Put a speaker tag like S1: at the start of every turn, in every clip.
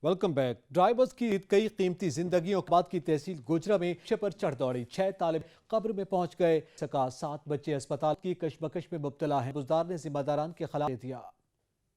S1: Welcome back. Drivers की कई कीमती जिंदगियों के बाद की तहसील गोजरा में शे पर चढ़ दौड़ी 6 तालिब कब्र में पहुंच गए। सका 7 बच्चे अस्पताल की कशमकश में मुब्तला हैं। बुजदार ने जिम्मेदारान के खिलाफ दे दिया।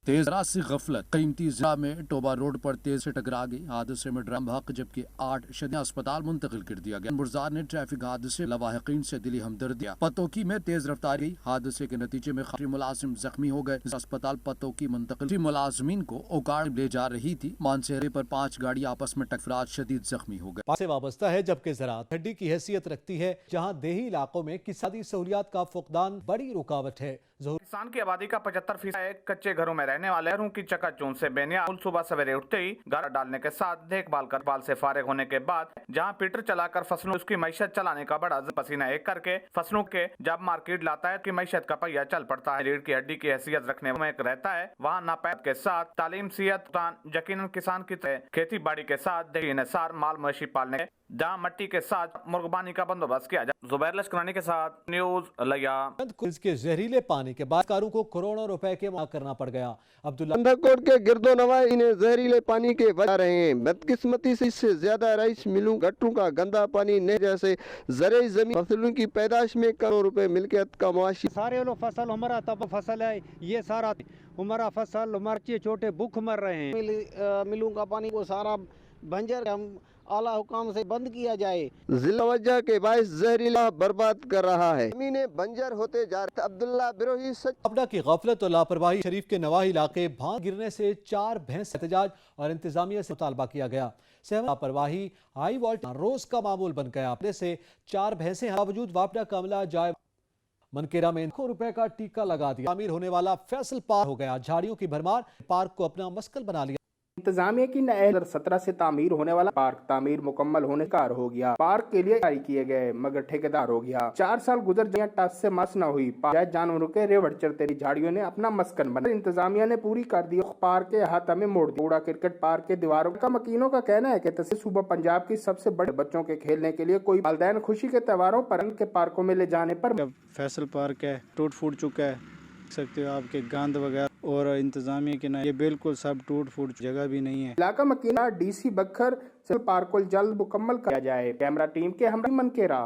S2: तेज राशि गफलत कीमती जिला में टोबा रोड पर तेज से टकरा गई। हादसे में ड्रम हक जबकि 8 शदीद अस्पताल मुंतकिल कर दिया गया। बुरजार ने ट्रैफिक हादसे लवाहिकीन से दिली हमदर्दियां। पतोकी में तेज रफ्तार गई। हादसे के नतीजे में खासी मुलाजिम जख्मी हो गए। अस्पताल पतोकी मुंतकिल मुलाजमीन को उकाड़ ले जा रही थी। मानसेरे पर 5 गाड़ी आपस में टकरार शदीद जख्मी हो गए।
S1: से वाबस्ता है जबकि ज़राअत हड्डी की हैसियत रखती है। जहाँ देही इलाकों में किसानी सहूलियात का फुकदान बड़ी रुकावट है।
S3: किसान की आबादी का 75% कच्चे घरों में रहने वाले घरों की चकाचौंध से बेनियाज सुबह सवेरे उठते ही गारा डालने के साथ देखभाल से फारिग होने के बाद जहां पीटर चलाकर फसलों उसकी मैशत चलाने का बड़ा पसीना एक करके फसलों के जब मार्केट लाता है कि मैशत का पहिया चल पड़ता है। रीढ़ की हड्डी की हैसियत रखने में रहता है। वहाँ नापैद के साथ तालीम सेहत यकीनन किसान की खेती बाड़ी के साथ निसार माल मवेशी पालने जहाँ मट्टी के साथ मुर्गबानी का बंदोबस्त किया जाए। जुबैर लश्करानी के साथ न्यूज लिया।
S1: के जहरीले पानी के बाद कारों को करोड़ों रुपए के मांग करना पड़ गया।
S4: अब्दुल्ला के गिरदो नवाई इन्हें जहरीले पानी के बचा रहे हैं। बदकिस्मती से इससे ज्यादा राइस मिलों गट्टों का गंदा पानी नहीं जैसे जरिए जमीन फसलों की पैदाश में करोड़ों रुपए मिल्कियत का मुआशी।
S5: सारे लोग फसल हमारा तब फसल है ये सारा हमारा फसल हमारे छोटे भूख मर रहे हैं।
S6: मिलों का पानी को सारा बंजर हम आला हुकाम से बंद किया जाए।
S4: जिला वजह के बायस जहरीला बर्बाद कर रहा है। जमीनें बंजर होते जा रहे। अब्दुल्ला बिरोही
S1: अपना की गफलत और लापरवाही शरीफ के नवाही इलाके भांग गिरने से 4 भैंस एहतजाज और इंतजामिया से मुतालबा किया गया। लापरवाही हाई वोल्ट रोज का मामूल बन गया। अपने से 4 भैंसे बावजूद वापडा का अमला जाए मनकेरा में लाखों रुपए का टीका लगा दिया। तामीर होने वाला फैसल पार्क हो गया। झाड़ियों की भरमार पार्क को अपना मस्कल बना लिया।
S7: इंतजामिया की 2017 से तामीर होने वाला पार्क तामीर मुकम्मल होने का हो गया। पार्क के लिए जारी किए गए मगर ठेकेदार हो गया। 4 साल गुजर गए टस से मस न हुई। जानवरों के रेवड़ चरते झाड़ियों ने अपना मस्कन बना। इंतजामिया ने पूरी कर दी। पार्क के अहाता में मोड़ दिया। क्रिकेट पार्क के दीवारों का मकीनों का कहना है कि सूबा पंजाब की सबसे बड़े बच्चों के खेलने के लिए कोई वालिदैन खुशी के त्योहारों पर के पार्कों में ले जाने पर
S5: फैसल पार्क है टूट फूट चुका है। सकते हो आपके गंद वगैरह और इंतजामिया के ना ये बिल्कुल सब टूट फूट जगह भी नहीं है।
S7: इलाका मकीना डीसी बखर पार्क को जल्द मुकम्मल किया जाए। कैमरा टीम के हम मनकेरा।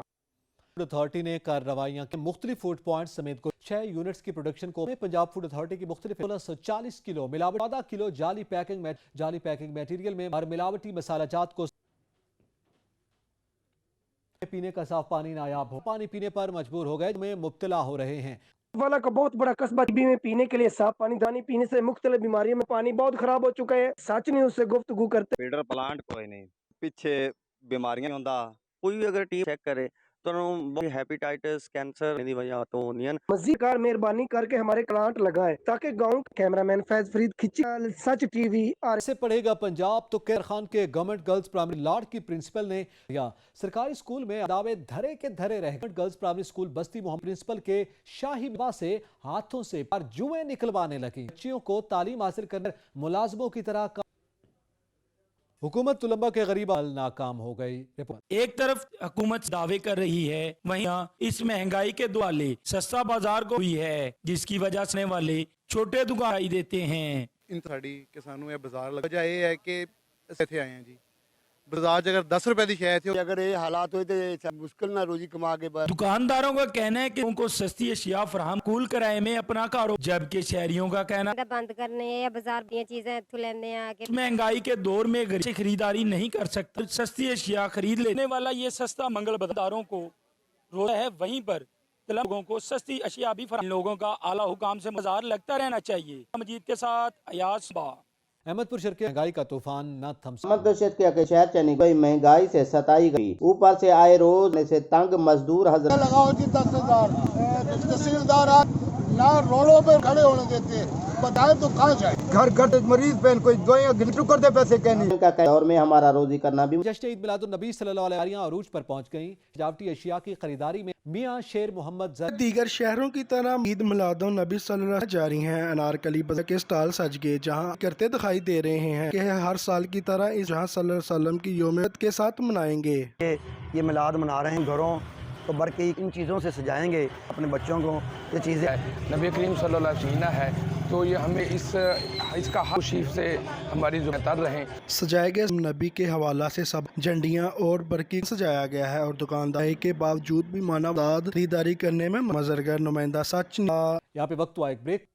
S1: अथॉरिटी ने कार्रवाइयां की। मुख्तलिफ फूड पॉइंट समेत 6 यूनिट्स की प्रोडक्शन को पंजाब फूड अथॉरिटी की मुख्तलिफ 1640 किलो मिलावट 14 किलो जाली पैकिंग मटेरियल में और मिलावटी मसाला जात को पीने का साफ पानी नायाब हो। पानी पीने पर मजबूर हो गए में मुब्तला हो रहे हैं।
S8: वाला का बहुत बड़ा कस्बा में पीने के लिए साफ पानी पीने से मुख्तलिफ बीमारियों में पानी बहुत खराब हो चुका है। सच नहीं उससे गुफ्तगू करते।
S9: फीडर प्लांट कोई नहीं पिछे बीमारियां होंदा कोई भी अगर टीम चेक करे तो हेपेटाइटिस कैंसर की वजह तो होनी।
S8: मजीद कार मेहरबानी करके हमारे प्लांट लगाए ताकि गांव कैमरामैन फैज फरीद खिची सच टीवी
S1: से पढ़ेगा पंजाब तो कैर खान के गवर्नमेंट गर्ल्स प्राइमरी लाड की प्रिंसिपल ने या सरकारी स्कूल में दावे धरे के धरे रहे। गर्ल्स प्राइमरी स्कूल बस्ती मोहम्मद प्रिंसिपल के शाही विवाह से हाथों से जुएं निकलवाने लगी। बच्चियों को तालीम हासिल करने मुलाजमों की तरह हुकूमत तुलंबा के गरीब नाकाम हो गई।
S10: एक तरफ हुकूमत दावे कर रही है, वहीं इस महंगाई के दुआले सस्ता बाजार को हुई है जिसकी वजह से वाले छोटे दुकान देते हैं।
S11: इन साड़ी किसानों बाजार लग वजह यह है कि इत्थे आए हैं जी बाजार अगर 10 रुपए की शायद थी अगर ये हालात हुए तो मुश्किल ना रोजी कमा के बाद।
S10: दुकानदारों का कहना है कि उनको सस्ती अशिया फराहम कूल किराए में अपना कारोबार, जबकि शहरियों का कहना
S12: बंद करने या बाजार की चीजें इत्थों लेने आके
S10: महंगाई के दौर में गरीब से खरीदारी नहीं कर सकता। सस्ती अशिया खरीद लेने वाला ये सस्ता मंगल बाजारों को रोता है। वहीं पर लोगों को सस्ती अशिया भी फराहम। लोगों का आला हुकाम से बाजार लगता रहना चाहिए। मजीद के साथ अयास बा।
S1: अहमदपुर शहर के महंगाई का तूफान न थम।
S6: अहमदपुर के शहर चनी गई महंगाई से सताई गई। ऊपर से आए रोज से तंग मजदूर हजरत
S13: लगाओ जी 10,000 तहसीलदार ना रोडों पे खड़े होने देते बताए तो कहाँ जाए।
S4: घर घर मरीज पे कोई दवाइयां गिनटू कर दे पैसे कहने
S6: का दौर में हमारा रोजी करना भी।
S1: जश्न ईद मिलादुन नबी सल्लल्लाहु अलैहि वसल्लम अरूज पर पहुंच गई। सजावटी अशिया की खरीदारी में मियां शेर मोहम्मद
S14: दीगर शहरों की तरह ईद मिलादुन नबी सल्लल्लाहु जारी हैं। अनारकली बाजार के स्टॉल सज गए जहां करते दिखाई दे रहे हैं कि हर साल की तरह इस जहां सल्लल्लाहु अलैहि वसल्लम की यौमियत के साथ मनाएंगे।
S15: ये मिलाद मना रहे हैं घरों تو برقی ان چیزوں سے سجائیں گے اپنے بچوں کو. یہ چیزیں
S16: نبی کریم صلی اللہ علیہ وسلم ہے تو یہ ہمیں اس کا ہر شیف سے ہماری جو تر رہیں.
S14: سجائے گئے نبی کے حوالہ سے سب جھنڈیاں اور برقی سجایا گیا ہے اور دکانداری کے باوجود بھی مانوداد خریداری کرنے میں مزرگر نمائندہ سچ.
S1: یہاں پہ وقت ہوا ایک بریک.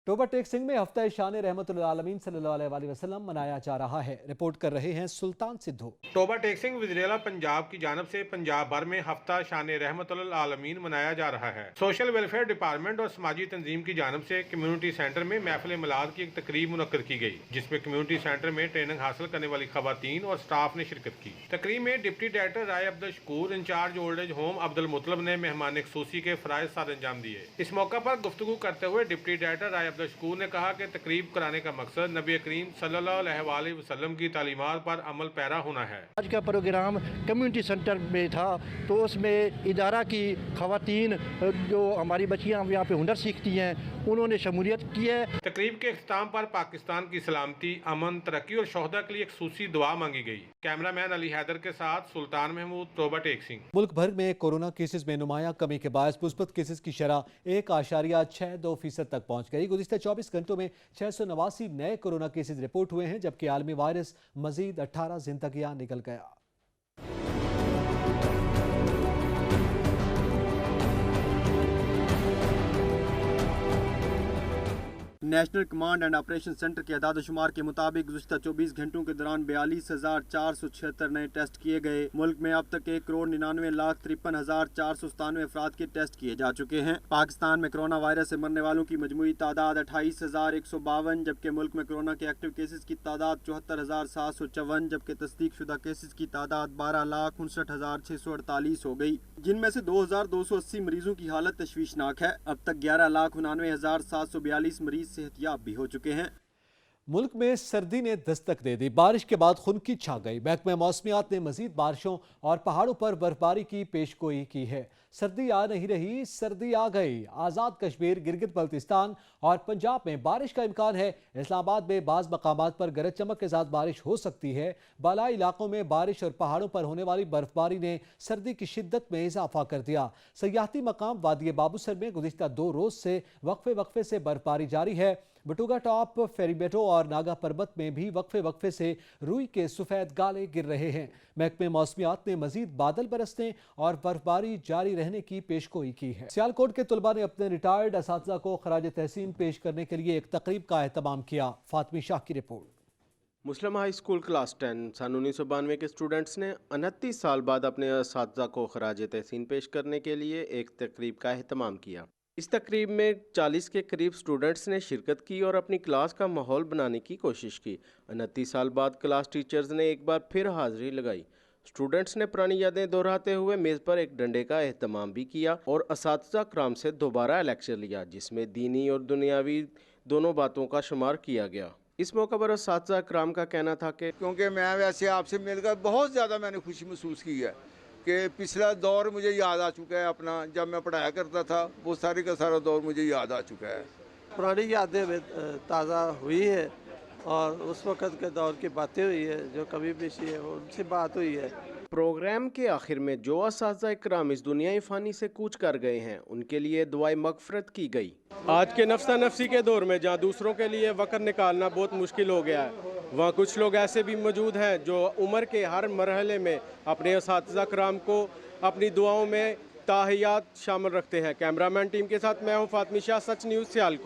S1: टोबा टेक सिंह में हफ्ता शान रहमतुल आलमीन सल्लल्लाहु अलैहि वसल्लम मनाया जा रहा है। रिपोर्ट कर रहे हैं सुल्तान सिद्धू।
S17: टोबा टेक सिंह वज़ीर-ए-आला पंजाब की जानब से पंजाब भर में हफ्ता शान रहमतुल आलमीन मनाया जा रहा है। सोशल वेलफेयर डिपार्टमेंट और समाजी तंजीम की जानब से कम्युनिटी सेंटर में महफिल मिलाद की एक तकरीब मुनक्कद की गई, जिसमें कम्युनिटी सेंटर में ट्रेनिंग हासिल करने वाली खवातीन और स्टाफ ने शिरकत की। तकरीब में deputy director Rai Abdul Shakoor, in charge old age home Abdul Mutlib ने मेहमान खसूसी के फराइज सर अंजाम दिए। इस मौका पर गुफ्तगू करते हुए डिप्टी डायरेक्टर राय अब्दुल शकूर ने कहा कि तकरीब कराने का मकसद नबी करीम सल्लल्लाहु अलैहि वसल्लम की तालीमात पर अमल पैरा होना है।
S18: आज का प्रोग्राम कम्युनिटी सेंटर में था, तो उसमें इदारा की खवातीन जो हमारी बच्चियाँ यहाँ पे हुनर सीखती हैं, उन्होंने शमूलियत की है।
S17: तकरीब के इख्तिताम पर पाकिस्तान की सलामती, अमन, तरक्की और शोहदा के लिए एक खसूसी दुआ मांगी गई। कैमरामैन अली हैदर के साथ सुल्तान महमूद, टोबा टेक सिंह।
S1: मुल्क भर में कोरोना केसेस में नुमाया कमी के बायस मुस्बत केसेस की शरह 1.62% तक पहुँच गई। गुज़िश्ता 24 घंटों में 689 नए कोरोना केसेस रिपोर्ट हुए हैं, जबकि आलमी वायरस मजीद 18 जिंदगियां निकल गया।
S19: National command and operation centre के अदाद शुमार के मुताबिक गुज़िश्ता 24 घंटों के दौरान 42,476 नए टेस्ट किए गए। मुल्क में अब तक 1,99,53,497 अफराद के टेस्ट किए जा चुके हैं। पाकिस्तान में कोरोना वायरस से मरने वालों की मजमूई तादाद 28,152, जबकि मुल्क में कोरोना के एक्टिव केसेस की तादाद 74,754, जबकि तस्दीक शुदा केसेस की तादाद 12,59,648 हो गई, जिनमें से 2,280 मरीजों की हालत तशवीशनाक है। अब तक 11,99,742 मरीज सेहतियाब भी हो चुके हैं।
S1: मुल्क में सर्दी ने दस्तक दे दी, बारिश के बाद खुनकी छा गई। महकमा मौसमियात ने मजीद बारिशों और पहाड़ों पर बर्फबारी की पेशगोई की है। सर्दी आ नहीं रही, सर्दी आ गई। आज़ाद कश्मीर, गिलगित बल्तिस्तान और पंजाब में बारिश का इम्कान है। इस्लामाबाद में बाज़ मकामात पर गरज चमक के साथ बारिश हो सकती है। बालाई इलाकों में बारिश और पहाड़ों पर होने वाली बर्फबारी ने सर्दी की शिद्दत में इजाफा कर दिया। सयाहती मकाम वादी बाबूसर में गुज़िश्ता 2 रोज से वक्फे से बर्फबारी जारी है। बटुगा टॉप, फेरीबेटो और नागा पर्वत में भी वक्फे से रुई के सफ़ेद गाले गिर रहे हैं। महकमे मौसमियात ने मजीद बादल बरसने और बर्फबारी जारी रहने की पेशगोई की है। सियालकोट के तलबा ने अपने रिटायर्ड असातिज़ा को खराज तहसीन पेश करने के लिए एक तकरीब का एहतमाम किया। फातमी शाह की रिपोर्ट।
S20: मुस्लिम हाई स्कूल क्लास 10 सन 1992 के स्टूडेंट्स ने 29 साल बाद अपने असातिज़ा को खराज तहसीन पेश करने के लिए एक तकरीब का एहतमाम किया। इस तकरीब में 40 के करीब स्टूडेंट्स ने शिरकत की और अपनी क्लास का माहौल बनाने की कोशिश की। 29 साल बाद क्लास टीचर्स ने एक बार फिर हाजिरी लगाई। स्टूडेंट्स ने पुरानी यादें दोहराते हुए मेज़ पर एक डंडे का एहतमाम भी किया और असातिज़ा कराम से दोबारा लेक्चर लिया, जिसमें दीनी और दुनियावी दोनों बातों का शुमार किया गया। इस मौके पर असातिज़ा कराम का कहना था कि
S21: क्योंकि मैं वैसे आपसे मिलकर बहुत ज़्यादा मैंने खुशी महसूस की है कि पिछला दौर मुझे याद आ चुका है। अपना जब मैं पढ़ाया करता था वो सारी का सारा दौर मुझे याद आ चुका है।
S22: पुरानी यादें ताज़ा हुई है और उस वक़्त के दौर की बातें हुई है, जो कभी पेशी है उनसे बात हुई है।
S20: प्रोग्राम के आखिर में जो असातिज़ा इकराम इस दुनियाई फ़ानी से कूच कर गए हैं, उनके लिए दुआए मग़फ़िरत की गई। आज के नफ्सा नफ्सी के दौर में जहाँ दूसरों के लिए वक़्त निकालना बहुत मुश्किल हो गया है, वहाँ कुछ लोग ऐसे भी मौजूद हैं जो उम्र के हर मरहले में अपने असातिज़ा कराम को अपनी दुआओं में ताहियात शामिल रखते हैं। कैमरामैन टीम के साथ मैं हूँ फातमी शाह, सच न्यूज़ सियालकोट।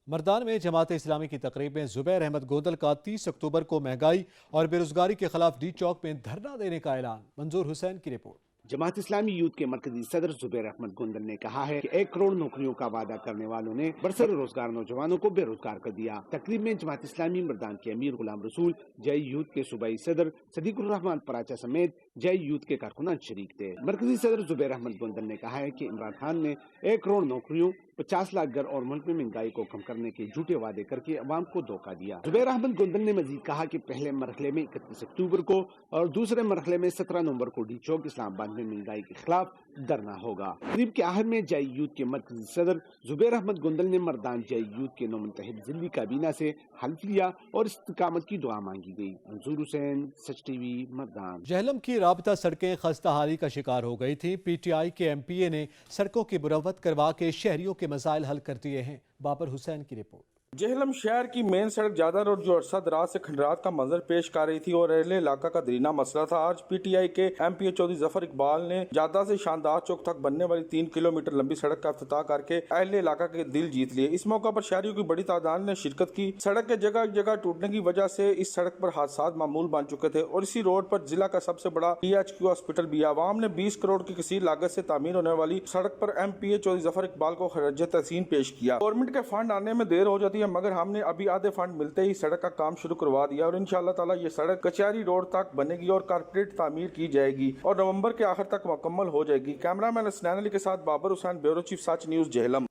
S1: मर्दान में जमात इस्लामी की तकरीब में ज़ुबैर अहमद गोंदल का 30 अक्टूबर को महंगाई और बेरोजगारी के खिलाफ डी चौक में धरना देने का ऐलान। मंजूर हुसैन की रिपोर्ट।
S23: जमात इस्लामी यूथ के मरकजी सदर ज़ुबैर अहमद गोंदल ने कहा है कि 1 करोड़ नौकरियों का वादा करने वालों ने बरसर रोजगार नौजवानों को बेरोजगार कर दिया। तकरीब में जमात इस्लामी मर्दान के अमीर गुलाम रसूल, जय यूथ के सूबाई सदर सदीकुर रहमान पराचा समेत जय यूथ के कारकुनान शरीक थे। मरकजी सदर ज़ुबैर अहमद गोंदल ने कहा है कि इमरान खान ने 1 करोड़ नौकरियों, 50 लाख घर और मुल्क में महंगाई को कम करने के झूठे वादे करके अवाम को धोखा दिया। ज़ुबैर अहमद गोंदल ने मजीद कहा कि पहले मरहले में 31 अक्टूबर को और दूसरे मरहले में 17 नवंबर को डी चौक इस्लामाबाद में महंगाई के खिलाफ धरना होगा। तकरीब के आखिर में जय यूथ के मरकजी सदर ज़ुबैर अहमद गोंदल ने मर्दान जय यूथ के नौमुंतखब जिली काबीना से हल्फ लिया और इस्तिकामत की दुआ मांगी गई। मंजूर हुसैन, सच टीवी, मर्दान।
S1: जहलम की राबता सड़कें खस्ता हाली का शिकार हो गई थी। PTI के MPA ने सड़कों की मुरम्मत करवा के शहरियों के मसाइल हल कर दिए हैं। बाबर हुसैन की रिपोर्ट।
S2: जहलम शहर की मेन सड़क जादा रोड जो अरसा दराज से खंडरात का मंजर पेश कर रही थी और अहले इलाका का दरीना मसला था। आज पीटीआई के एमपीए चौधरी जफर इकबाल ने जादा से शानदार चौक तक बनने वाली 3 किलोमीटर लंबी सड़क का इफ्तिताह करके अहले इलाका के दिल जीत लिए। इस मौका पर शहरियों की बड़ी तादाद ने शिरकत की। सड़क के जगह जगह टूटने की वजह से इस सड़क पर हादसा मामूल बन चुके थे और इसी रोड पर जिला का सबसे बड़ा PHQ हॉस्पिटल भी। आवाम ने 20 करोड़ की कसीर लागत से तामीर होने वाली सड़क पर एमपीए चौधरी जफर इकबाल को खराज तहसीन पेश किया। गवर्नमेंट के फंड आने में देर हो जाती है मगर हमने अभी आधे फंड मिलते ही सड़क का काम शुरू करवा दिया और इंशाअल्लाह ताला ये सड़क कचहरी रोड तक बनेगी और कारपोरेट तामीर की जाएगी और नवंबर के आखिर तक मुकम्मल हो जाएगी। कैमरामैन असनान अली के साथ बाबर हुसैन, ब्यूरो चीफ सच न्यूज़, जेहलम।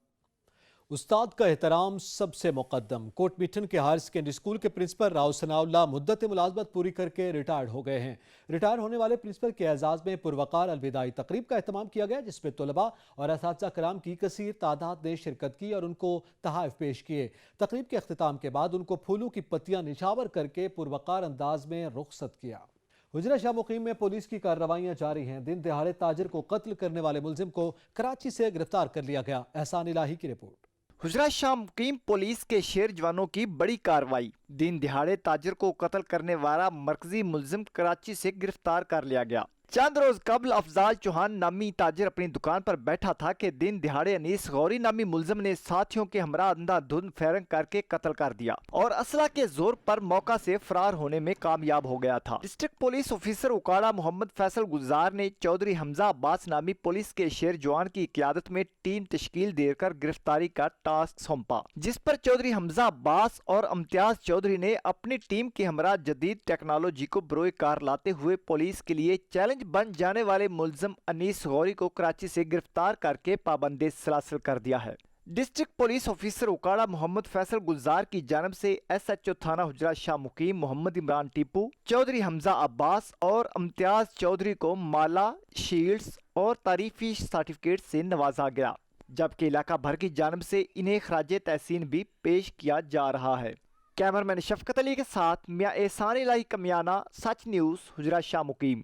S1: उस्ताद का एहतराम सबसे मुकद्दम। कोट मिठन के हायर सेकेंडरी स्कूल के प्रिंसिपल राव सनाउल्लाह मुद्दत मुलाजमत पूरी करके रिटायर्ड हो गए हैं। रिटायर होने वाले प्रिंसिपल के एजाज़ में पुरवकार अलविदाई तकरीब का एहतमाम किया गया, जिसमें तलबा और असातिज़ा कराम की कसीर तादाद ने शिरकत की और उनको तहाइफ पेश किए। तकरीब के अख्तिताम के बाद उनको फूलों की पत्तियां निछावर करके पुरवकार अंदाज में रुखसत किया। हुजरा शाह मुकीम में पुलिस की कार्रवाइयां जारी हैं। दिन दिहाड़े ताजिर को कत्ल करने वाले मुलजिम को कराची से गिरफ्तार कर लिया गया। एहसान इलाही की रिपोर्ट।
S3: हुजरा शाह मुकीम पुलिस के शेर जवानों की बड़ी कार्रवाई। दिन दिहाड़े ताजिर को कत्ल करने वाला मरकजी मुलजिम कराची से गिरफ्तार कर लिया गया। चंद रोज कबल अफजाल चौहान नामी ताजिर अपनी दुकान पर बैठा था कि दिन दिहाड़े अनीस गौरी नामी मुलजिम ने साथियों के हमरा अंधाधुंध फायरिंग करके कत्ल कर दिया और असला के जोर पर मौका से फरार होने में कामयाब हो गया था। District police officer Okara Muhammad Faisal Gulzar ने चौधरी हमजा अब्बास नामी पुलिस के शेर जवान की क़ियादत में टीम तश्कील देकर गिरफ्तारी का टास्क सौंपा, जिस पर चौधरी हमजा अब्बास और इम्तियाज चौधरी ने अपनी टीम के हमरा जदीद टेक्नोलॉजी को बरोए कार लाते हुए पुलिस के लिए चैलेंज बन जाने वाले मुलजिम अनीस गौरी को कराची से गिरफ्तार करके पाबंदी सलासिल कर दिया है। District police officer Okara Muhammad Faisal Gulzar की जानब से SHO थाना हुजरा शाह मुकीम मोहम्मद इमरान टीपू, चौधरी हमजा अब्बास और इम्तियाज चौधरी को माला, शील्ड्स और तारीफी सर्टिफिकेट से नवाजा गया, जबकि इलाका भर की जानब से इन्हें खराज तहसीन भी पेश किया जा रहा है। कैमरामैन शफकत अली के साथ मियां एहसान इलाही कमियाना, सच न्यूज़, हुजरा शाह मुकीम।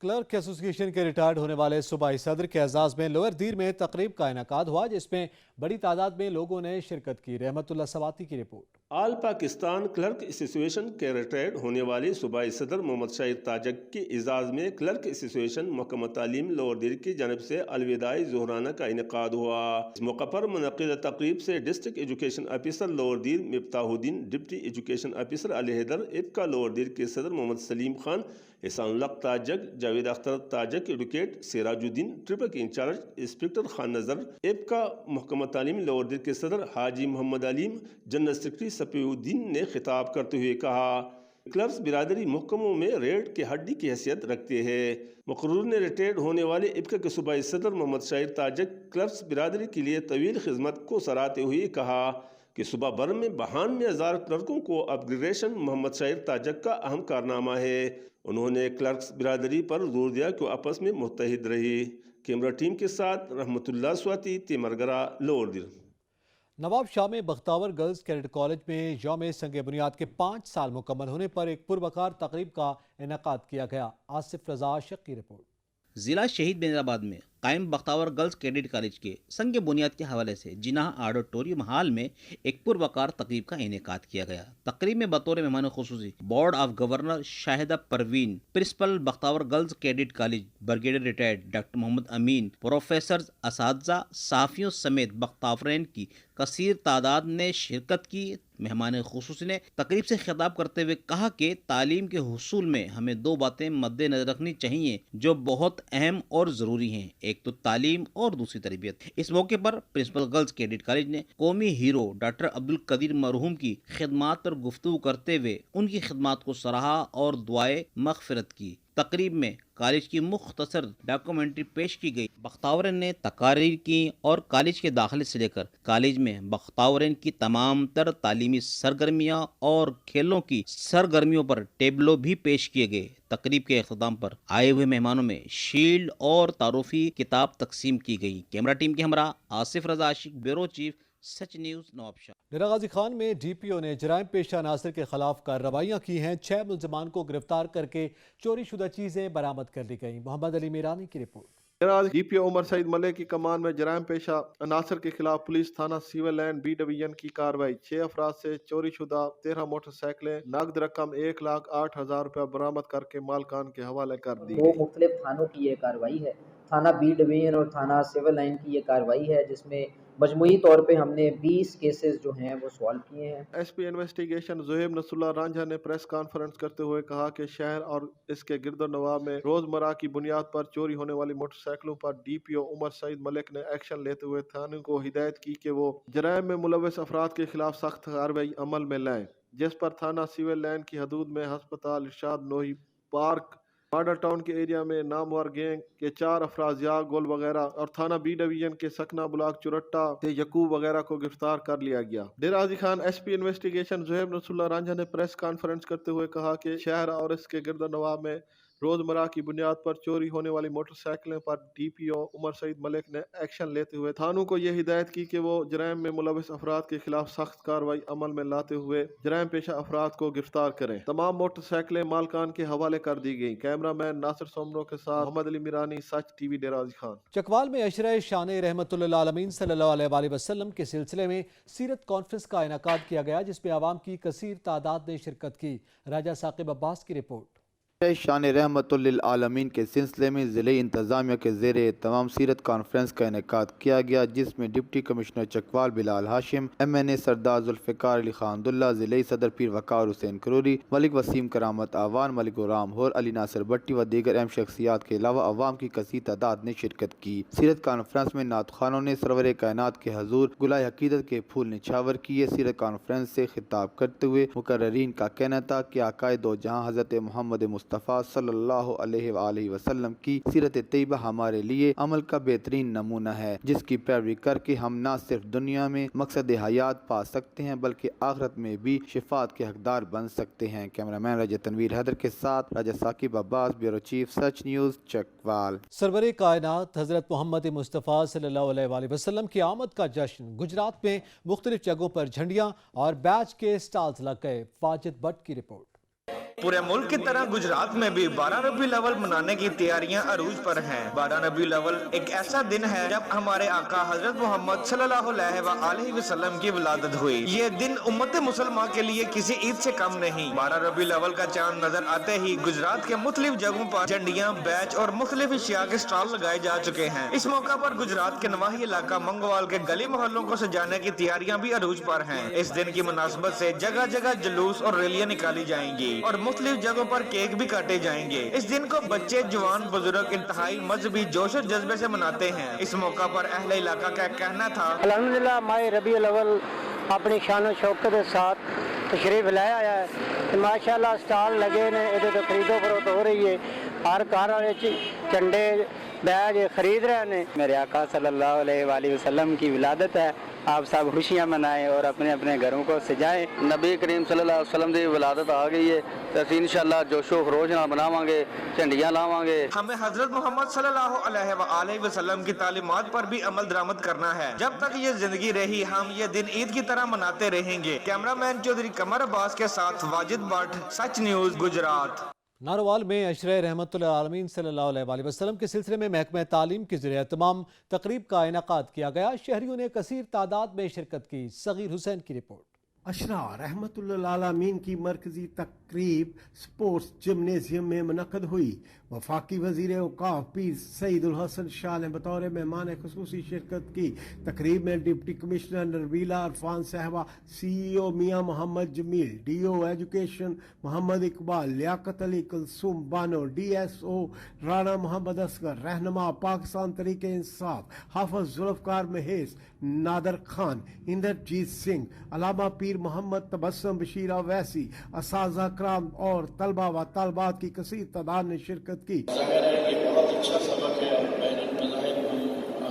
S1: क्लर्क एसोसिएशन के रिटायर्ड होने वाले सूबाई सदर के एजाज़ में लोअर दीर में तकरीब का इनेकाद हुआ, जिसमें बड़ी तादाद में लोगों ने शिरकत की। रहमतुल्लाह सवाती की रिपोर्ट।
S5: आल पाकिस्तान क्लर्क एसोसिएशन के रिटायर्ड होने वाले सूबाई सदर मोहम्मद शाहिद ताजक के एजाज़ में क्लर्क एसोसिएशन महकमा तालीम लोअर दीर की जानब से अलविदाई ज़ोहराना का इनेकाद हुआ। इस मौका पर मुनक़िदा तकरीब से डिस्ट्रिक्ट एजुकेशन ऑफिसर लोअर दीर मिफ्ताहुद्दीन, डिप्टी एजुकेशन ऑफिसर अलहैदर, इब्का लोअर दीर के सदर मोहम्मद सलीम खान, एहसानुल्लाह ताजक, जावेद अख्तर ताजक एडवोकेट, सिराजुद्दीन, ट्रिपल के इंचार्ज इंस्पेक्टर खान नजर, एब्का महकमा तालीम लोअर दीर के सदर हाजी मोहम्मद अलीम, जनरल सेक्रेटरी सफीउद्दीन ने खिताब करते हुए कहा, क्लब्स बिरादरी महकमों में रेड के हड्डी की हैसियत रखते हैं। मकरूर ने रिटायर्ड होने वाले इब्का के सूबाई सदर मोहम्मद शाहिद ताजक क्लब्स बिरादरी के लिए तवील खिदमत को सराहते हुए कहा कि सूबा भर में 92,000 क्लर्कों को अपग्रेडेशन मोहम्मद शाहिद ताजक का अहम कारनामा है। उन्होंने क्लर्क्स बिरादरी पर जोर दिया कि आपस में मुत्तहिद रही। कैमरा टीम के साथ रहमतुल्लाह स्वाति, तिमरगरा, लोअर दीर।
S1: नवाब शाह में बख्तावर गर्ल्स कैडेट कॉलेज में यौम संग बुनियाद के 5 साल मुकम्मल होने पर एक पुरवकार तकरीब का इनेकाद किया गया। आसिफ रजा शक की रिपोर्ट।
S24: जिला शहीद बेनीराबाद में कायम बख्तावर गर्ल्स कैडेट कॉलेज के संग बुनियाद के हवाले से जिनाह ऑडिटोरियम हाल में एक पुरवकार तकरीब का इनेकाद किया गया। तकरीब में बतौर मेहमान खुसूसी board of governor Shahida Parveen, principal Bakhtawar girls cadet college brigadier retired doctor Muhammad Amin, professor, असातिज़ा, सहाफ़ियों समेत बख्तावरैन की कसीर तादाद ने शिरकत की। मेहमान खुसूसी ने तकरीब से खिताब करते हुए कहा कि तालीम के हुसूल में हमें 2 बातें मद्देनजर रखनी चाहिए जो बहुत अहम और ज़रूरी हैं, एक तो तालीम और दूसरी तरबियत। इस मौके पर प्रिंसिपल गर्ल्स कैडेट कॉलेज ने कौमी हीरो डॉक्टर अब्दुल कदीर मरहूम की खिदमात पर गुफ्तगू करते हुए उनकी खिदमात को सराहा और दुआए मग़फ़िरत की। तकरीब में कॉलेज की मुख्तसर डॉक्यूमेंट्री पेश की गई। बख्तावरैन ने तकारीर की और कॉलेज के दाखिले से लेकर कॉलेज में बख्तावरैन की तमाम तर तालीमी सरगर्मियाँ और खेलों की सरगर्मियों पर टेबलो भी पेश किए गए। तकरीब के अख्ताम पर आए हुए मेहमानों में शील्ड और तारुफी किताब तकसीम की गई। कैमरा टीम के हमरा आसिफ रजा आशिक, ब्यूरो चीफ, सच न्यूज़, नवाबशाह। डेरा गाजी खान में DPO ने जराइम पेशा नासिर के खिलाफ कार्रवाइयाँ की हैं। 6 मुलजमान को गिरफ्तार करके चोरी शुदा चीज़ें बरामद कर ली गई। मोहम्मद अली मीरानी की रिपोर्ट।
S7: آج DPO उमर सईद मलिक की कमान में जराइम पेशा अनासर के खिलाफ पुलिस थाना सिविल लाइन B डिवीजन की कार्रवाई। 6 अफराद से चोरी शुदा 13 मोटरसाइकिलें, नकद रकम 1,08,000 रुपया बरामद करके मालकान के हवाले कर दी।
S8: 2 मुख्तलिफ थानों की ये कार्रवाई है, थाना B डिवीजन और थाना सिविल लाइन की ये कार्रवाई है, जिसमें मजमूई तौर पे हमने 20 केसेस जो हैं वो सॉल्व किए हैं।
S7: SP इन्वेस्टिगेशन ज़ुहैब नसरुल्लाह रांझा ने प्रेस कॉन्फ्रेंस करते हुए कहा कि शहर और इसके गिरदोनवा में रोजमर्रा की बुनियाद पर चोरी होने वाली मोटरसाइकिलों पर DPO उमर सईद मलिक ने एक्शन लेते हुए थाने को हिदायत की कि वो जराइम में मुलव्वस अफराद के खिलाफ सख्त कार्रवाई अमल में लाएं, जिस पर थाना सिविल लाइन की हदूद में हस्पताल, इरशाद नोही पार्क, मॉडल टाउन के एरिया में नामवर गैंग के 4 अफराद या गोल वगैरह और थाना B डिवीजन के सकना ब्लॉक चुरट्टा से यकूब वगैरह को गिरफ्तार कर लिया गया। डेरा गाजी खान SP इन्वेस्टिगेशन ज़ुहैब नसरुल्लाह रांझा ने प्रेस कॉन्फ्रेंस करते हुए कहा कि शहर और इसके गिरदोनवा में रोजमर्रा की बुनियाद पर चोरी होने वाली मोटरसाइकिलों पर DPO उमर सईद मलिक ने एक्शन लेते हुए थानों को यह हिदायत की कि वो जराइम में मुलव्वस अफराद के खिलाफ सख्त कार्रवाई अमल में लाते हुए जराइम पेशा अफराद को गिरफ्तार करें। तमाम मोटरसाइकिलें मालकान के हवाले कर दी गई। कैमरामैन नासिर सोमनो के साथ मोहम्मद अली मीरानी, सच TV, डेरा गाजी खान।
S1: चकवाल में अशरे शान रहमतुल्लिल आलमीन सल्लल्लाहु अलैहि वसल्लम के सिलसिले में सीरत कॉन्फ्रेंस का इनेकाद किया गया, जिसमें आवाम की कसीर तादाद ने शिरकत की। राजा साकिब अब्बास की रिपोर्ट।
S9: शान रहमतुल्लिल आलमीन के सिलसिले में ज़िले इंतज़ामिया के ज़ेरे तमाम सीरत कॉन्फ्रेंस का इनेकाद किया गया, जिसमें deputy commissioner Chakwal Bilal Hashim, MNA सरदार जुल्फ़िकार अली खानदुल्ला, ज़िले सदर पीर वक़ार हुसैन करूरी, मलिक वसीम करामत आवान, मलिक गुलाम होर, अली नासिर भट्टी व दीगर अहम शख्सियात के अलावा अवाम की कसीर तादाद ने शिरकत की। सीरत कॉन्फ्रेंस में नात खानों ने सरवर कायनात के हजूर गुलाय हकीकत के फूल निछावर किए। सीरत कॉन्फ्रेंस से खिताब करते हुए मुकर्ररीन का कहना था कि आकाए दो जहां हज़रत मोहम्मद मुस्तफ़ा सल्लल्लाहु अलैहि वसल्लम की सीरत तैयबा हमारे लिए अमल का बेहतरीन नमूना है, जिसकी पैरवी करके हम न सिर्फ दुनिया में मकसद हयात पा सकते हैं बल्कि आखिरत में भी शिफात के हकदार बन सकते हैं। कैमरामैन राजा तनवीर हैदर के साथ राजा साकिब अब्बास, ब्यूरो चीफ, सच न्यूज़, चकवाल।
S1: सरवरे कायनात हजरत मोहम्मद मुस्तफ़ा सल्लल्लाहु अलैहि वसल्लम की आमद का जश्न गुजरात में मुख्तलिफ जगहों पर झंडियाँ और बैच के स्टॉल्स लग गए। वाजिद भट्ट की रिपोर्ट।
S11: पूरे मुल्क की तरह गुजरात में भी 12 रबीउल अव्वल मनाने की तैयारियां अरूज पर हैं। 12 रबीउल अव्वल एक ऐसा दिन है जब हमारे आका हजरत मोहम्मद सल्लल्लाहु अलैहि वसल्लम की विलादत हुई। ये दिन उम्मत मुसलमान के लिए किसी ईद से कम नहीं। 12 रबीउल अव्वल का चांद नजर आते ही गुजरात के मुख्तलिफ जगहों पर झंडियां, बैच और मुख्तलिफ अशिया के स्टॉल लगाए जा चुके हैं। इस मौका पर गुजरात के नवाही इलाका मंगोवाल के गली मोहल्लों को सजाने की तैयारियां भी अरूज पर हैं। इस दिन की मुनासबत से जगह जगह जुलूस और रैलियां निकाली जाएंगी और मुख्तलिफ जगहों पर केक भी काटे जाएंगे। इस दिन को बच्चे, जवान, बुजुर्ग इंतहाई मजहबी जोश और जज्बे से मनाते हैं। इस मौका पर अहले इलाका का कहना था,
S25: अल्हम्दुलिल्लाह माह रबीउल अव्वल अपनी शान शौकत के साथ तशरीफ लाया है। माशाअल्लाह स्टॉल लगे ने, ये तो खरीदो फरोख्त हो रही है। हर घर वाले झंडे बैज खरीद रहे हैं। मेरे आका सल्लल्लाहु अलैहि वसल्लम की विलादत है, आप सब खुशियां मनाएं और अपने अपने घरों को सजाएं। नबी करीम सल्लल्लाहु अलैहि वसल्लम की विलादत आ गई है तो असीं इंशाअल्लाह जोशो खरोश नाल मनावांगे, झंडियां लावांगे।
S11: हमें हजरत मोहम्मद सल्लल्लाहु अलैहि वसल्लम की तालीमात पर भी अमल दरामद करना है। जब तक ये जिंदगी रही हम ये दिन ईद की तरह मनाते रहेंगे। कैमरामैन चौधरी कमर अब्बास के साथ वाजिद भट्ट, सच न्यूज़, गुजरात।
S1: नारोवाल में अशरे रहमतुल्लिल आलमीन सल्लल्लाहु अलैहि वसल्लम के सिलसिले में महकमा तालीम के ज़रिए तमाम तकरीब का इनेकाद किया गया। शहरियों ने कसीर तादाद में शिरकत की। सगीर हुसैन की रिपोर्ट।
S26: अशरा रहमतुल्लिल आलमीन की मरकजी तकरीब स्पोर्ट्स जिमनेजियम में मुनक़द हुई। वफाकी वज़ीर औक़ाफ़ पीर सईद उल हसन शाह ने बतौर मेहमान ख़ुसूसी शिरकत की। तकरीब में डिप्टी कमिश्नर नरबीला अरफान साहबा, CEO Mian Mohammad Jamil, DO education Mohammad Iqbal, Liaqat Ali, Kulsoom Bano, DSO Rana Mohammad Asghar, रहनुमा पाकिस्तान तरीके इंसाफ, हाफिज जुल्फ़कार महेश, नादर खान, इंद्रजीत सिंह, अलामा पीर मोहम्मद तबस्सुम, बशीर अवैसी, असाज़ा कराम और तलबा व तालबात की कसीर तादाद ने शिरकत की।
S27: ज़ाहिर है ये बहुत अच्छा सबक है बैनुल मज़ाहिब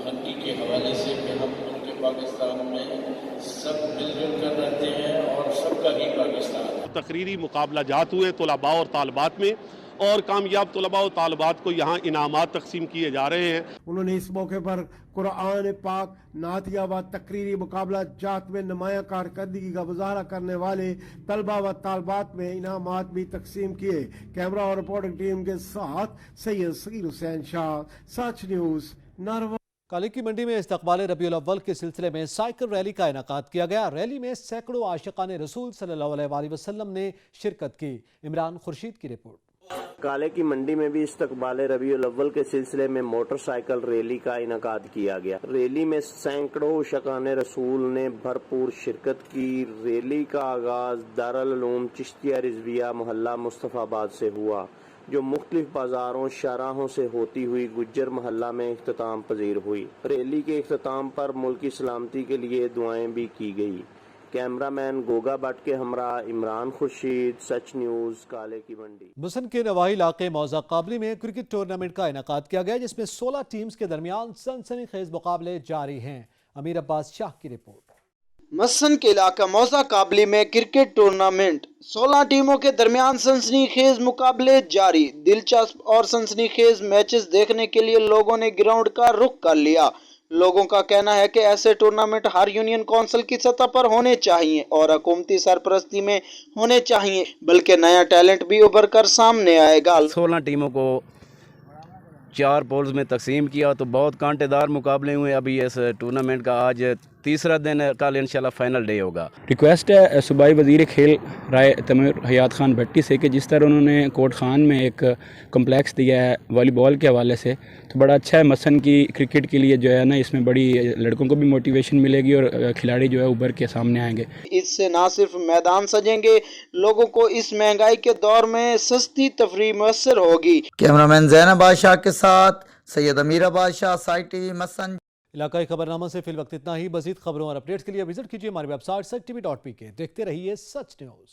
S27: हक़ी के हवाले से कि हम मुल्क पाकिस्तान में सब मिलजुल कर रहते हैं और सबका ही पाकिस्तान।
S28: तकरीरी मुकाबला जात हुए तलबा और तालबात में
S4: اور کامیاب طلباء و طالبات کو یہاں انعامات تقسیم کیے جا رہے ہیں۔
S26: انہوں نے اس موقع پر قرآن پاک نعتیہ و تقریری مقابلہ جات میں نمایاں کارکردگی کا مظاہرہ کرنے والے طلباء و طالبات میں انعامات بھی تقسیم کیے۔ کیمرہ اور رپورٹنگ ٹیم کے ساتھ سید صغیر حسین شاہ، سچ نیوز، ناروا۔
S1: کالی کی منڈی میں استقبال ربیع الاول کے سلسلے میں سائیکل ریلی کا انعقاد کیا گیا۔ ریلی میں سینکڑوں عاشقان رسول صلی اللہ علیہ وآلہ وسلم نے شرکت کی۔ عمران خورشید کی رپورٹ۔
S6: کالے کی منڈی میں بھی استقبال ربیع الاول کے سلسلے میں موٹر سائیکل ریلی کا انعقاد کیا گیا۔ ریلی میں سینکڑوں عاشقان رسول نے بھرپور شرکت کی۔ ریلی کا آغاز دارالعلوم چشتیہ رضویہ محلہ مصطفیٰ آباد سے ہوا، جو مختلف بازاروں شاہراہوں سے ہوتی ہوئی گجر محلہ میں اختتام پذیر ہوئی۔ ریلی کے اختتام پر ملکی سلامتی کے لیے دعائیں بھی کی گئی۔ کیمرہ مین گوگا بٹ کے ہمراہ عمران خورشید، سچ نیوز، کالے کی منڈی۔
S1: مسن کے نواحی علاقے موضع قابلی میں کرکٹ ٹورنامنٹ کا انعقاد کیا گیا، جس میں 16 ٹیمز کے درمیان سنسنی خیز مقابلے جاری ہیں۔ امیر عباس شاہ کی رپورٹ۔
S10: مسن کے علاقہ موضع قابلی میں کرکٹ ٹورنامنٹ 16 ٹیموں کے درمیان سنسنی خیز مقابلے جاری۔ دلچسپ اور سنسنی خیز میچز دیکھنے کے لیے لوگوں نے گراؤنڈ کا رخ کر لیا۔ لوگوں کا کہنا ہے کہ ایسے ٹورنامنٹ ہر یونین کونسل کی سطح پر ہونے چاہیے اور حکومتی سرپرستی میں ہونے چاہیے، بلکہ نیا ٹیلنٹ بھی ابھر کر سامنے آئے گا۔
S12: 16 ٹیموں کو 4 پولز میں تقسیم کیا تو بہت کانٹے دار مقابلے ہوئے۔ ابھی اس ٹورنامنٹ کا آج تیسرا دن ہے، کل انشاءاللہ فائنل ڈے ہوگا۔
S13: ریکویسٹ ہے صوبائی وزیر کھیل رائے تمیر حیات خان بھٹی سے کہ جس طرح انہوں نے کوٹ خان میں ایک کمپلیکس دیا ہے والی بال کے حوالے سے، تو بڑا اچھا ہے۔ مسن کی کرکٹ کے لیے جو ہے نا، اس میں بڑی لڑکوں کو بھی موٹیویشن ملے گی اور کھلاڑی جو ہے ابھر کے سامنے آئیں گے۔
S10: اس سے نہ صرف میدان سجیں گے، لوگوں کو اس مہنگائی کے دور میں سستی تفریح میسر ہوگی۔ کیمرہ مین زینب بادشاہ کے ساتھ سید امیر بادشاہ، سائی ٹی وی مسن۔
S1: علاقائی خبرنامہ سے فی الوقت اتنا ہی۔ مزید خبروں اور اپڈیٹس کے لیے وزٹ کیجیے ہماری ویب سائٹ sachTV.pk۔ دیکھتے رہیے سچ نیوز۔